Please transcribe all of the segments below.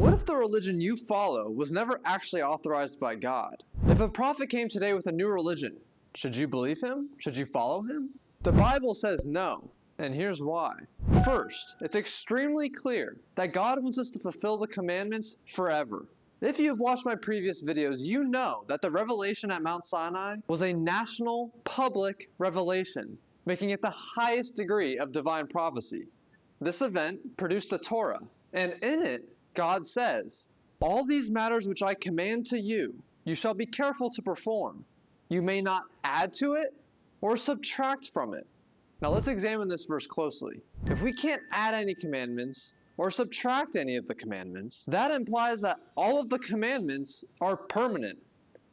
What if the religion you follow was never actually authorized by God? If a prophet came today with a new religion, should you believe him? Should you follow him? The Bible says no, and here's why. First, it's extremely clear that God wants us to fulfill the commandments forever. If you have watched my previous videos, you know that the revelation at Mount Sinai was a national, public revelation, making it the highest degree of divine prophecy. This event produced the Torah, and in it, God says, "All these matters which I command to you, you shall be careful to perform. You may not add to it or subtract from it." Now let's examine this verse closely. If we can't add any commandments or subtract any of the commandments, that implies that all of the commandments are permanent.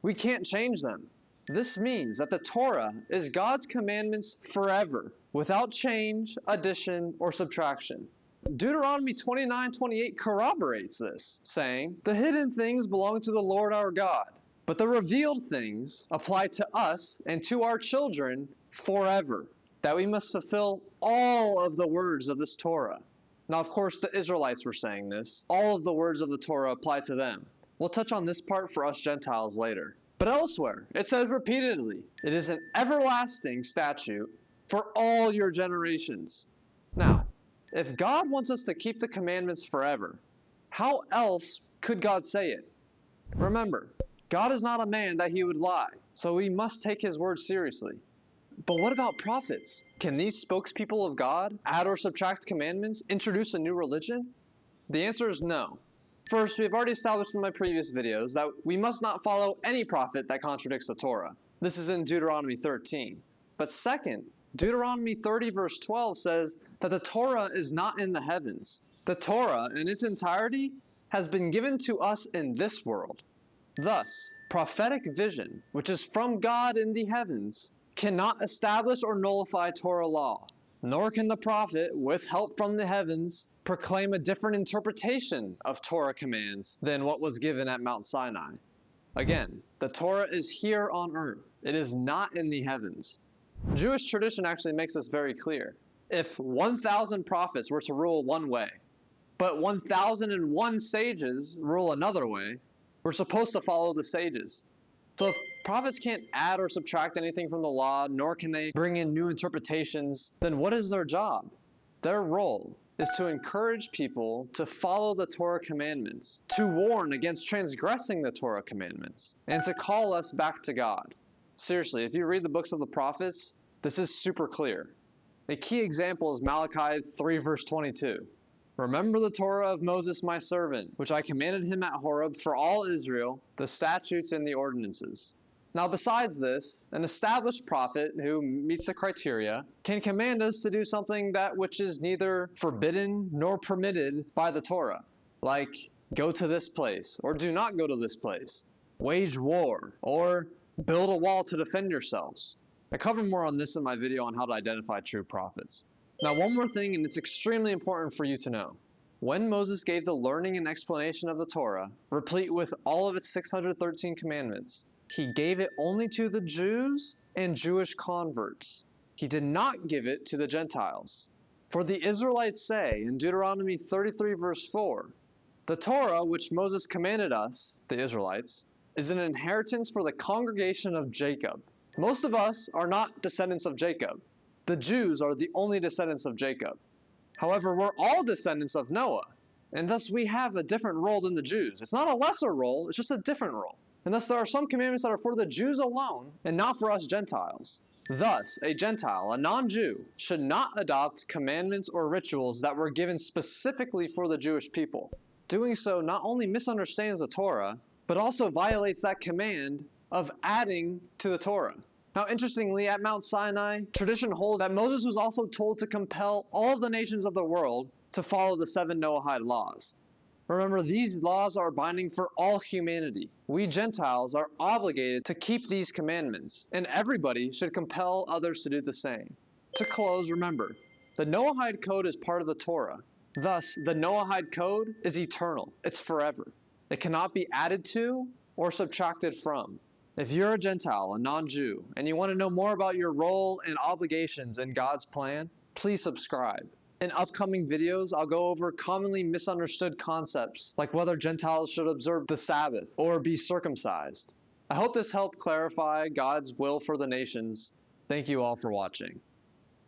We can't change them. This means that the Torah is God's commandments forever, without change, addition, or subtraction. Deuteronomy 29:28 corroborates this, saying, "The hidden things belong to the Lord our God, but the revealed things apply to us and to our children forever," that we must fulfill all of the words of this Torah. Now, of course, the Israelites were saying this. All of the words of the Torah apply to them. We'll touch on this part for us Gentiles later. But elsewhere, it says repeatedly, "It is an everlasting statute for all your generations." Now, if God wants us to keep the commandments forever, how else could God say it? Remember, God is not a man that he would lie, so we must take his word seriously. But what about prophets? Can these spokespeople of God add or subtract commandments, introduce a new religion? The answer is no. First, we have already established in my previous videos that we must not follow any prophet that contradicts the Torah. This is in Deuteronomy 13. But second, Deuteronomy 30 verse 12 says that the Torah is not in the heavens. The Torah in its entirety has been given to us in this world. Thus, prophetic vision, which is from God in the heavens, cannot establish or nullify Torah law, nor can the prophet, with help from the heavens, proclaim a different interpretation of Torah commands than what was given at Mount Sinai. Again, the Torah is here on earth. It is not in the heavens. Jewish tradition actually makes this very clear. If 1,000 prophets were to rule one way, but 1,001 sages rule another way, we're supposed to follow the sages. So if prophets can't add or subtract anything from the law, nor can they bring in new interpretations, then what is their job? Their role is to encourage people to follow the Torah commandments, to warn against transgressing the Torah commandments, and to call us back to God. Seriously, if you read the books of the prophets, this is super clear. A key example is Malachi 3 verse 22. "Remember the Torah of Moses my servant, which I commanded him at Horeb for all Israel, the statutes and the ordinances." Now besides this, an established prophet who meets the criteria can command us to do something that which is neither forbidden nor permitted by the Torah, like go to this place, or do not go to this place, wage war, or build a wall to defend yourselves. I cover more on this in my video on how to identify true prophets. Now one more thing, and it's extremely important for you to know. When Moses gave the learning and explanation of the Torah, replete with all of its 613 commandments, he gave it only to the Jews and Jewish converts. He did not give it to the Gentiles. For the Israelites say in Deuteronomy 33 verse 4, "The Torah which Moses commanded us," the Israelites, "is an inheritance for the congregation of Jacob." Most of us are not descendants of Jacob. The Jews are the only descendants of Jacob. However, we're all descendants of Noah, and thus we have a different role than the Jews. It's not a lesser role, it's just a different role. And thus there are some commandments that are for the Jews alone, and not for us Gentiles. Thus, a Gentile, a non-Jew, should not adopt commandments or rituals that were given specifically for the Jewish people. Doing so not only misunderstands the Torah, but also violates that command of adding to the Torah. Now, interestingly, at Mount Sinai, tradition holds that Moses was also told to compel all of the nations of the world to follow the 7 Noahide laws. Remember, these laws are binding for all humanity. We Gentiles are obligated to keep these commandments, and everybody should compel others to do the same. To close, remember, the Noahide Code is part of the Torah. Thus, the Noahide Code is eternal. It's forever. It cannot be added to or subtracted from. If you're a Gentile, a non-Jew, and you want to know more about your role and obligations in God's plan, please subscribe. In upcoming videos, I'll go over commonly misunderstood concepts, like whether Gentiles should observe the Sabbath or be circumcised. I hope this helped clarify God's will for the nations. Thank you all for watching.